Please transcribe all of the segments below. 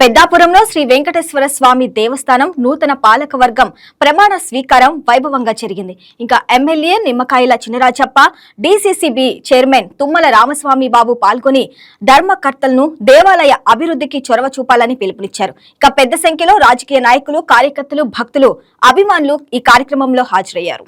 పెద్దాపురంలో శ్రీ వెంకటేశ్వర స్వామి దేవస్థానం నూతన పాలక వర్గం ప్రమాణ స్వీకారం వైభవంగా జరిగింది. ఇంకా MLA Nimmakayala Chinarajappa, DCCB chairman Tummala Ramaswamy బాబు పాల్గొని ధర్మకర్తలను దేవాలయ అభివృద్ధికి చొరవ చూపాలని పిలుపునిచ్చారు. ఇక పెద్ద సంఖ్యలో రాజకీయ నాయకులు, కార్యకర్తలు, భక్తులు, అభిమానులు ఈ కార్యక్రమంలో హాజరయ్యారు.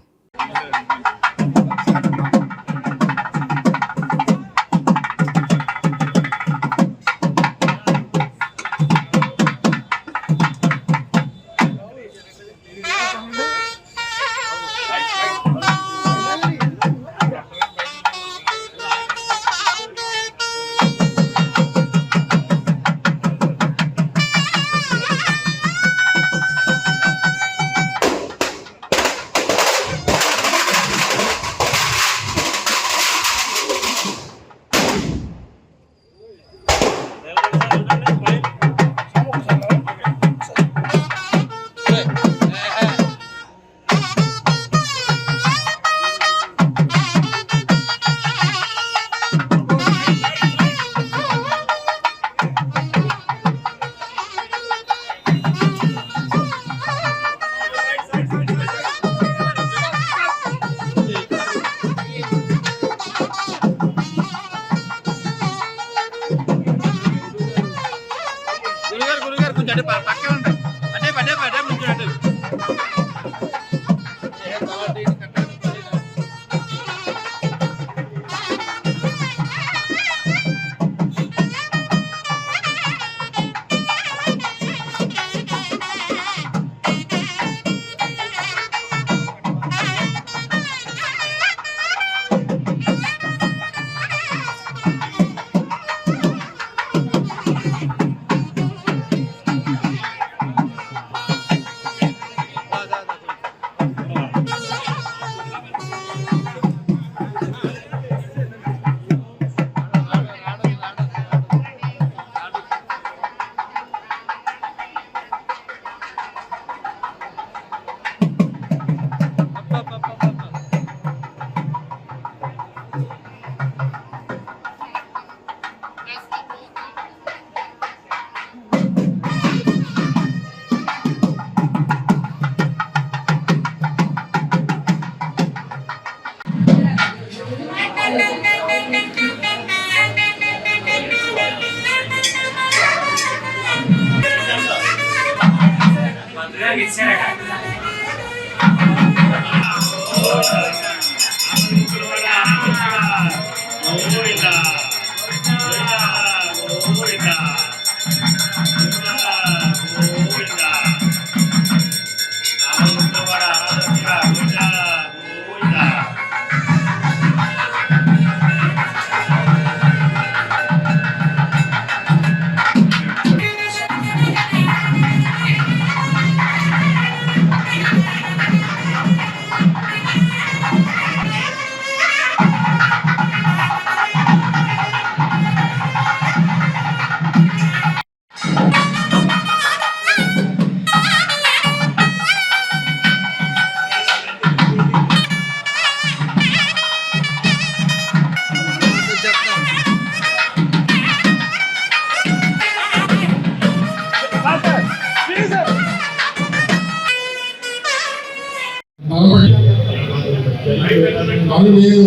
అది నేను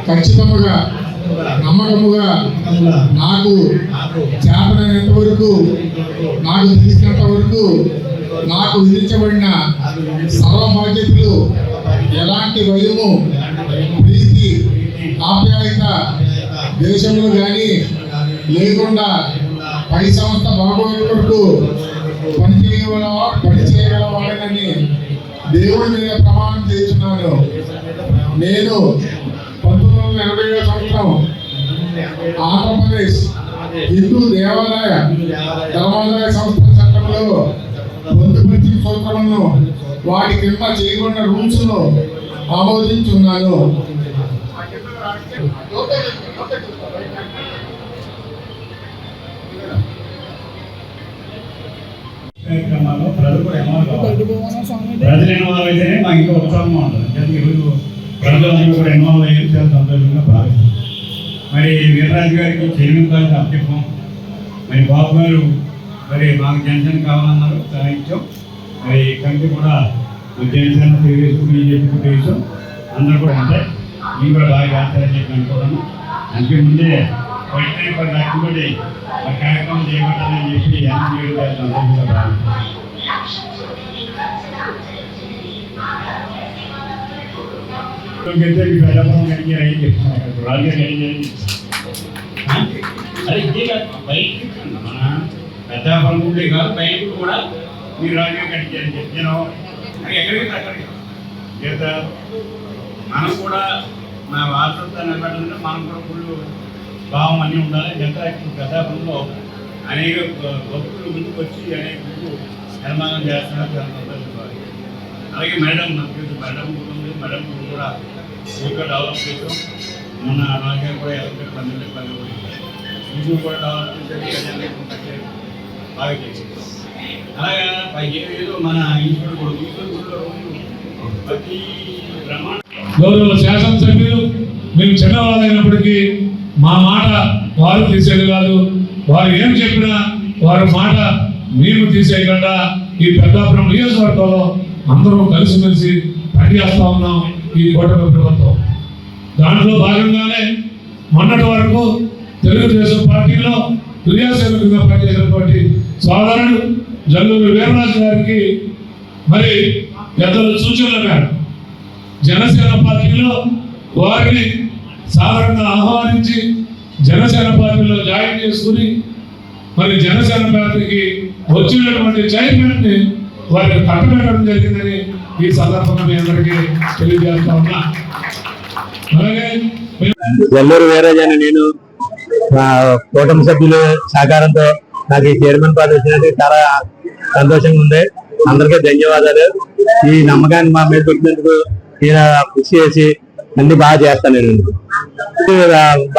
ఖచ్చితంగా నమ్మకముగా నాకు చేతనైనంత వరకు, నాకు తెలిసినంత వరకు నాకు విధించబడిన సర్వ బాధ్యతలు ఎలాంటి భయము, ప్రీతి, ఆప్యాయత దేశంలో కానీ లేకుండా పై సంస్థ బాగోగుల వరకు పనిచేయగలవాడనని దేవుడి మీద ప్రమాణం చేస్తున్నాను. నేను 1980వ సంవత్సరం ఆంధ్రప్రదేశ్ హిందూ దేవాలయ ధర్మాదాయ సంస్థ చట్టంలో పొందుపరిచిన సూత్రములను వాటి కింద చేయబడిన రూల్స్ ను ఆమోదించున్నాను. కార్యక్రమాల్లో ప్రజలు ఇన్వాల్వ్ కావాలి. ప్రజలు ఇన్వాల్వ్ అయితేనే మాకు ఇంకా ఉత్సాహంగా ఉంటుంది. ఈరోజు ప్రజలందరూ కూడా ఇన్వాల్వ్ అయ్యి చాలా సంతోషంగా భావిస్తాం. మరి వీరరాజు గారికి చైర్మన్ గారికి అప్పచెప్పాం. మరి బాబు గారు మరి మాకు జనసేన కావాలన్నారు, చాలా ఇచ్చాం. మరి కమిటీ కూడా జనసేన తెలుగుదేశం, బీజేపీ తెలుగుదేశం అందరూ కూడా ఉంటాయి. మీరు కూడా బాగా చేస్తారని చెప్పి అనుకోవడం. అందుకే ముందే వెంటనే కొన్ని రకబడి ఆ కార్యక్రమం చేపట్టాలని చెప్పి అన్ని చేయడం సంతోషంగా భావిస్తున్నాను. పెద్దపడం గడిచారు అని చెప్తున్నారు, రాజుగారు గడిచారని అదే ఇదే కాదు, బయటికి మన పెద్దపడం ఉండే కాదు, బయటకు కూడా మీరు రాజుగారు గడిచారని చెప్తాను. ఎక్కడికి అక్కడికి చేత మనం కూడా మన వారసత్వాన్ని నిలబెట్టాలంటే మనం కూడా ఫుల్ భావం అన్నీ ఉండాలి. పెద్దపడంలో అనేక భక్తులు ముందుకు వచ్చి అనేక నిర్మాణం చేస్తున్నారు, చాలా సంతోషించాలి. అలాగే మేడం మేడం కూడా ఇంకా డెవలప్ చేసాం. మొన్న రాజకీయాలు కూడా ఎవరికి పని ఇది కూడా డెవలప్ చేసి బాగా చేసాం. అలాగా ఏదో మన ఈశ్వరుడు కూడా ప్రతి ప్రమాణం గౌరవ శాసనసభ్యులు మేము చిన్నవాళ్ళైనప్పటికీ మా మాట వారు తీసేది కాదు, వారు ఏం చెప్పినా వారి మాట మేము తీసేయకుండా ఈ పెద్దాపురం నియోజకవర్గంలో అందరూ కలిసిమెలిసి పనిచేస్తా ఉన్నాం ఈ కూటమి ప్రభుత్వం. దాంట్లో భాగంగానే మొన్నటి వరకు తెలుగుదేశం పార్టీలో క్రియాశీలకంగా పనిచేసినటువంటి సోదరుడు జల్లూరు వీరరాజు గారికి మరి పెద్దల సూచనల మేరకు జనసేన పార్టీలో వారిని సాధారణంగా ఆహ్వానించి జనసేన పార్టీలో జాయిన్ చేసుకుని మరి జనసేన పార్టీకి వచ్చినటువంటి చైర్మన్ని వారికి కట్టబెట్టడం జరిగిందని ఈ సందర్భంగా మీ అందరికీ తెలియజేస్తా ఉన్నా. అలాగే జల్లూరు వీరరాజు అని నేను మా కూటమి సభ్యుల సహకారంతో నాకు ఈ చైర్మన్ పదవి వచ్చినట్టు చాలా సంతోషంగా ఉంది. అందరికీ ధన్యవాదాలు. ఈ నమ్మకాన్ని మా మీద పెట్టినందుకు నేను కృషి చేసి అన్ని బాగా చేస్తాను. నేను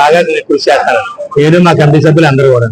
బాగా కృషి చేస్తాను, నేను మా కమిటీ సభ్యులు అందరూ కూడా.